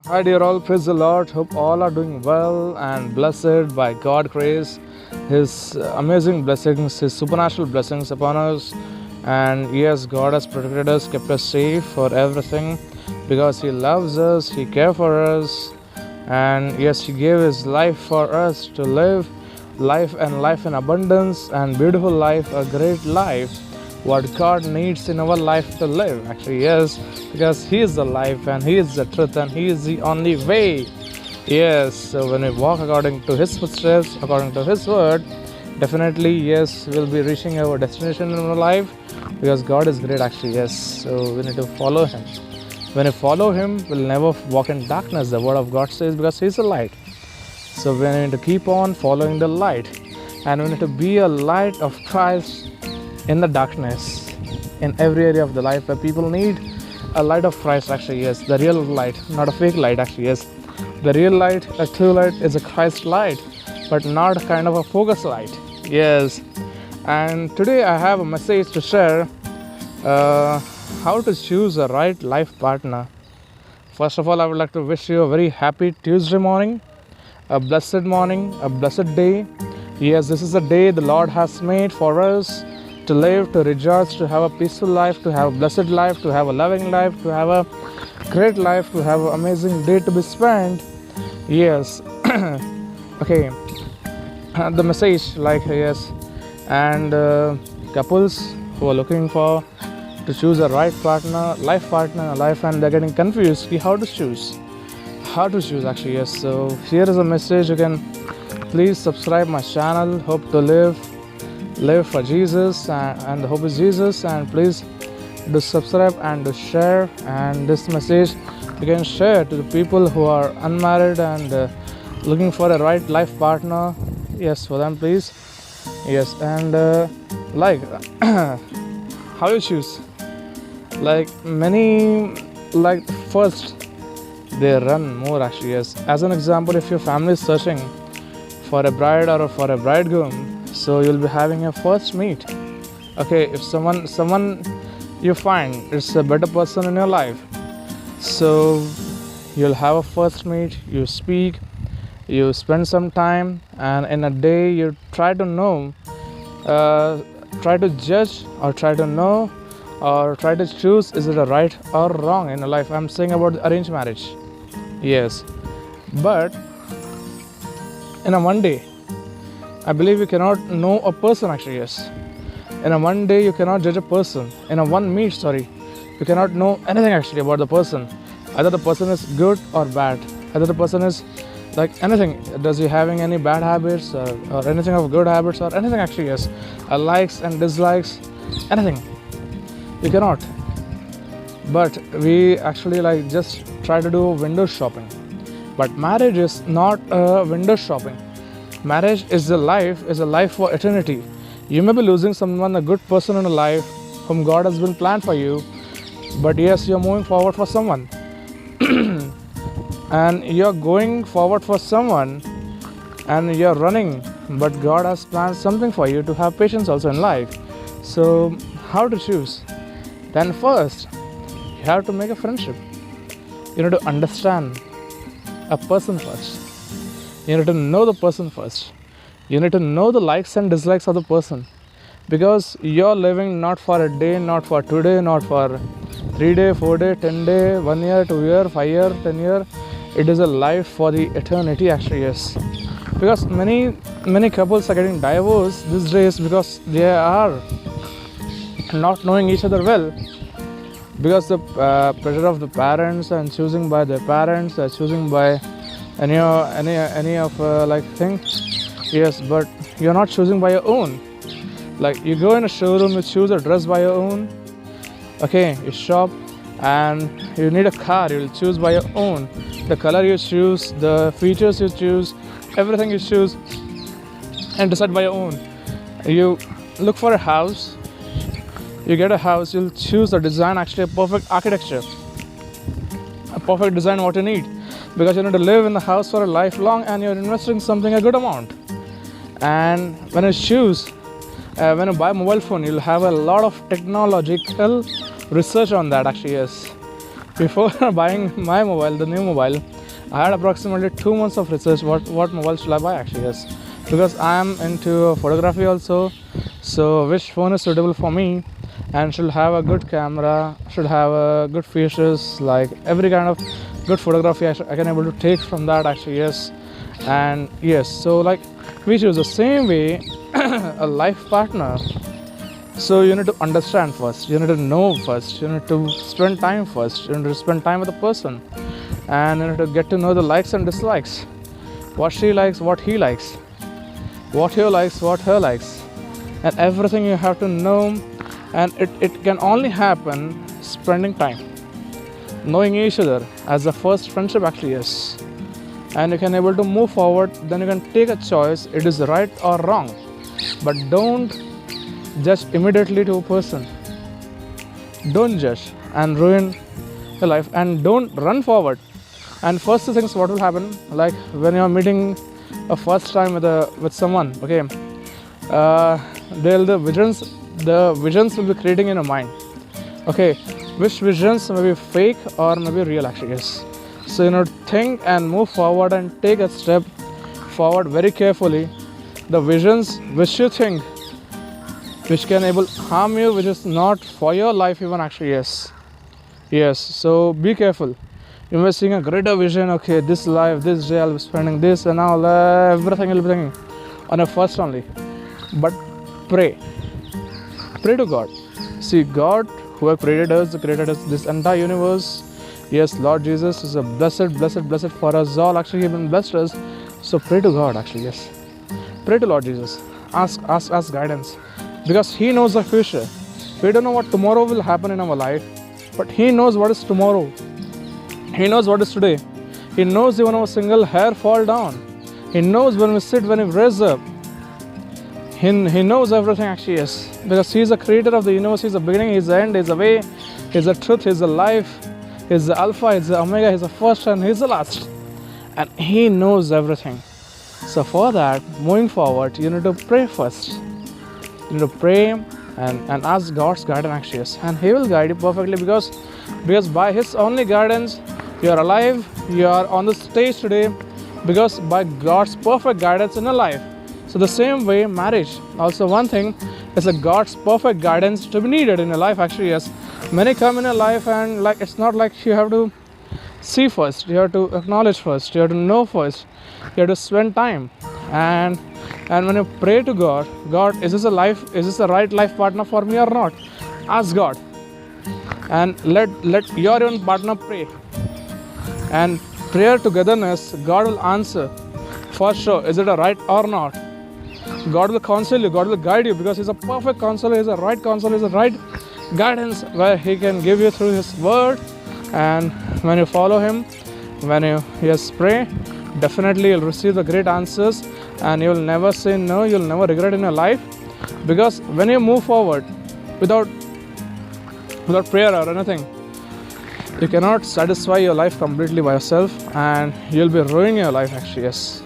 Hi, dear all. Praise the Lord. Hope all are doing well and blessed by God' grace, His amazing blessings, His supernatural blessings upon us. And yes, God has protected us, kept us safe for everything because He loves us, He cares for us, and yes, He gave His life for us to live life and life in abundance and beautiful life, a great life. What God needs in our life to live, actually, yes, because He is the life and He is the truth and He is the only way. Yes, so when we walk according to His footsteps, according to His word, definitely, yes, we'll be reaching our destination in our life because God is great, actually, yes. So we need to follow Him. When we follow Him, we'll never walk in darkness, the word of God says, because He's the light. So we need to keep on following the light, and we need to be a light of Christ in the darkness, in every area of the life where people need a light of Christ. Actually, yes, the real light, not a fake light. Actually, yes, the real light, a true light, is a Christ light, but not kind of a focus light. Yes, and today I have a message to share. How to choose a right life partner. First of all, I would like to wish you a very happy Tuesday morning, a blessed day. Yes, this is the day the Lord has made for us to live, to rejoice, to have a peaceful life, to have a blessed life, to have a loving life, to have a great life, to have an amazing day to be spent. Yes, okay, the message, like, yes, and couples who are looking for to choose a right partner, life partner in life, and they're getting confused how to choose. How to choose, actually, yes. So here is a message. You can please subscribe my channel. Hope to live for Jesus, and the hope is Jesus. And please do subscribe and do share. And this message you can share to the people who are unmarried and looking for a right life partner. Yes, for them, please. Yes, and like how you choose. Like many, like first they run more, actually, yes. As an example, if your family is searching for a bride or for a bridegroom, so you'll be having a first meet. Okay, if someone you find it's a better person in your life, so you'll have a first meet, you speak, you spend some time, and in a day you try to know, try to judge, or try to know, or try to choose, is it a right or wrong in your life. I'm saying about arranged marriage. Yes, but in a one day, I believe you cannot know a person, actually, yes. In a one day, you cannot judge a person. In a one meet, sorry, you cannot know anything actually about the person. Either the person is good or bad. Either the person is like anything. Does he having any bad habits or anything of good habits or anything, actually, yes. Likes and dislikes, anything. You cannot. But we actually like just try to do window shopping. But marriage is not a window shopping. Marriage is a life for eternity. You may be losing someone, a good person in a life whom God has been planned for you, but yes, you're moving forward for someone. And you're going forward for someone and you're running, but God has planned something for you to have patience also in life. So how to choose? Then first, you have to make a friendship. You need to understand a person first. You need to know the person first. You need to know the likes and dislikes of the person, because you're living not for a day, not for today, not for 3 day, 4 day, 10 day, 1 year, 2 year, 5 year, 10 year. It is a life for the eternity, actually, yes. Because many couples are getting divorced these days because they are not knowing each other well, because the pressure of the parents and choosing by their parents, choosing by any of like thing. Yes, but you're not choosing by your own. Like you go in a showroom, you choose a dress by your own. Okay, you shop, and you need a car, you'll choose by your own. The color you choose, the features you choose, everything you choose and decide by your own. You look for a house, you get a house, you'll choose a design, actually a perfect architecture, a perfect design what you need, because you need to live in the house for a lifelong and you're investing something a good amount. And when you choose, when you buy a mobile phone, you'll have a lot of technological research on that, actually, yes. Before buying my mobile, the new mobile, I had approximately 2 months of research. What mobile should I buy actually? Yes, because I am into photography also. So which phone is suitable for me, and should have a good camera, should have a good features like every kind of good photography I can able to take from that actually. Yes, and yes. So like we choose the same way a life partner. So you need to understand first, you need to know first, you need to spend time first, you need to spend time with the person, and you need to get to know the likes and dislikes, what she likes, what he likes, what he likes, what her likes, and everything you have to know. And it can only happen spending time, knowing each other as the first friendship actually is. And you can able to move forward, then you can take a choice, it is right or wrong. But don't judge immediately to a person. Don't judge and ruin your life, and don't run forward. And first things what will happen, like when you're meeting a first time with someone, okay, the visions will be creating in your mind, okay, which visions may be fake or may be real actually. Yes, so you know, think and move forward and take a step forward very carefully. The visions which you think which can able harm you, which is not for your life even actually. Yes, so be careful. You may seeing a greater vision, okay, this life, this day I'll be spending this and all, everything will be thinking on a first only. But pray to God. See, God who have created us, this entire universe. Yes, Lord Jesus is a blessed for us all actually. He even blessed us. So pray to God actually. Yes, pray to Lord Jesus, ask guidance, because He knows the future. We don't know what tomorrow will happen in our life, but He knows what is tomorrow. He knows what is today. He knows even our single hair fall down. He knows when we sit, when we raise up. He knows everything actually. Yes, because He is the creator of the universe. He is the beginning, He is the end, He is the way, He is the truth, He is the life, He is the Alpha, He is the Omega, He is the first and He is the last. And He knows everything. So for that, moving forward, you need to pray first. You need to pray and ask God's guidance actually. Yes, and He will guide you perfectly, because by His only guidance you are alive, you are on the stage today, because by God's perfect guidance in your life. So the same way marriage, also one thing is a God's perfect guidance to be needed in your life actually. Yes, many come in your life and like it's not like you have to see first, you have to acknowledge first, you have to know first, you have to spend time. And when you pray to God, is this the right life partner for me or not? Ask God, and let your own partner pray. And prayer togetherness, God will answer for sure. Is it a right or not? God will counsel you, God will guide you, because He's a perfect counselor, He's a right counselor, He's a right guidance where He can give you through His word. And when you follow Him, when you pray, definitely you'll receive the great answers, and you'll never say no, you'll never regret in your life. Because when you move forward without prayer or anything, you cannot satisfy your life completely by yourself, and you'll be ruining your life actually. Yes,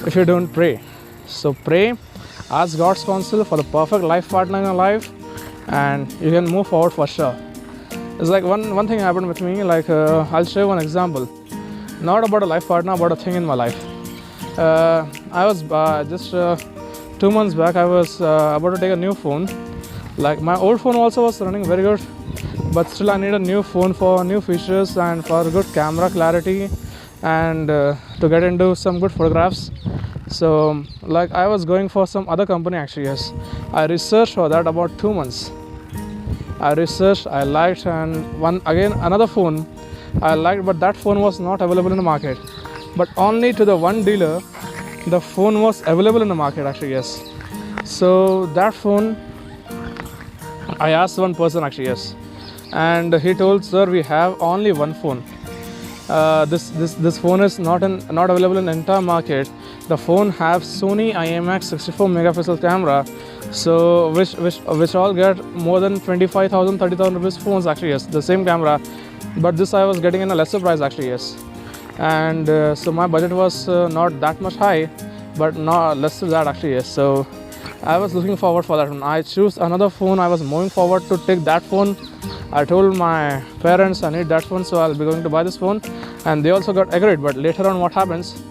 if you don't pray. So pray, ask God's counsel for the perfect life partner in your life, and you can move forward for sure. It's like one thing happened with me, like I'll show you one example, not about a life partner, about a thing in my life. I was just 2 months back, I was about to take a new phone. Like my old phone also was running very good, but still I need a new phone for new features and for good camera clarity, and to get into some good photographs. So like I was going for some other company actually. Yes, I researched for that about 2 months. I researched, I liked, and another phone I liked, but that phone was not available in the market. But only to the one dealer the phone was available in the market actually. Yes, so that phone I asked one person actually. Yes, and he told, sir, we have only one phone. This phone is not available in the entire market. The phone have Sony IMX 64 megapixel camera, so which all get more than 25,000 30,000 rupees phones actually. Yes, the same camera, but this I was getting in a lesser price actually. Yes, and so my budget was not that much high, but not less than that actually. Yes, so I was looking forward for that one. I choose another phone. I was moving forward to take that phone. I told my parents I need that phone, so I'll be going to buy this phone, and they also got agreed. But later on, what happens?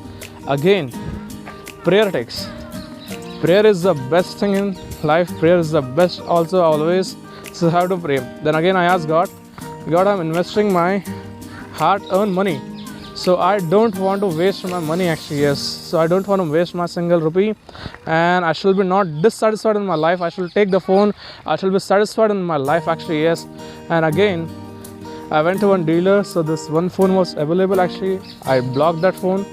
Again, prayer takes. Prayer is the best thing in life. Prayer is the best also always. So how to pray? Then again, I asked God, God, I'm investing my hard-earned money. So I don't want to waste my money actually, yes. So I don't want to waste my single rupee, and I shall be not dissatisfied in my life. I shall take the phone. I shall be satisfied in my life actually, yes. And again, I went to one dealer. So this one phone was available actually. I blocked that phone,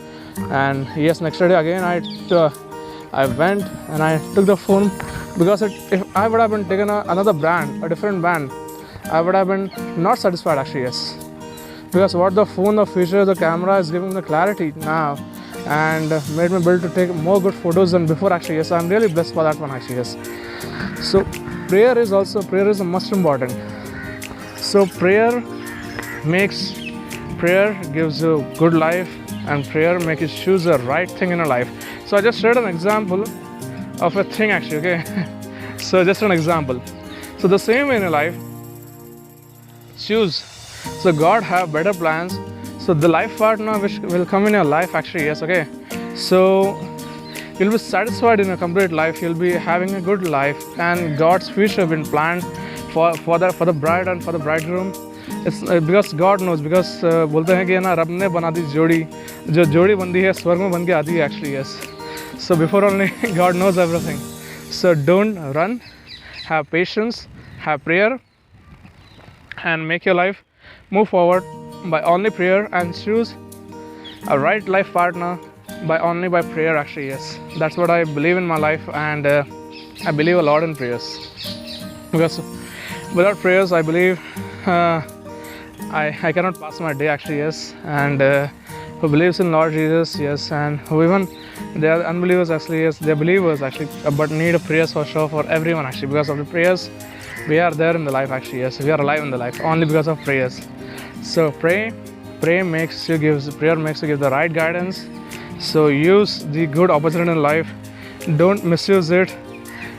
and yes, next day again I went and I took the phone because if I would have been taken another brand, a different brand, I would have been not satisfied actually, yes. Because what the phone, the feature, the camera is giving the clarity now, and made me able to take more good photos than before actually, yes. I'm really blessed for that one actually, yes. So prayer is the most important. So prayer gives you good life, and prayer makes you choose the right thing in your life. So I just shared an example of a thing actually, okay. So just an example. So the same way in your life, choose. So God have better plans. So the life partner which will come in your life actually, yes, okay. So you'll be satisfied in a complete life. You'll be having a good life, and God's future been planned for the bride and for the bridegroom. It's because God knows. Because बोलते हैं कि ना रब ने बना दी जोड़ी, जो जोड़ी बंदी है स्वर्ग में बन के आती है actually, yes. So before only God knows everything. So don't run. Have patience. Have prayer, and make your life move forward by only prayer, and choose a right life partner by prayer actually, yes. That's what I believe in my life, and I believe a lot in prayers, because without prayers I believe I cannot pass my day actually, yes. And who believes in Lord Jesus, yes, and who even they are unbelievers actually, yes, they are believers actually, but need a prayers for sure for everyone actually. Because of the prayers we are there in the life actually, yes. We are alive in the life only because of prayers. So prayer makes you give the right guidance. So use the good opportunity in life. Don't misuse it.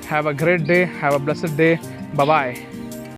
Have a great day. Have a blessed day. Bye bye.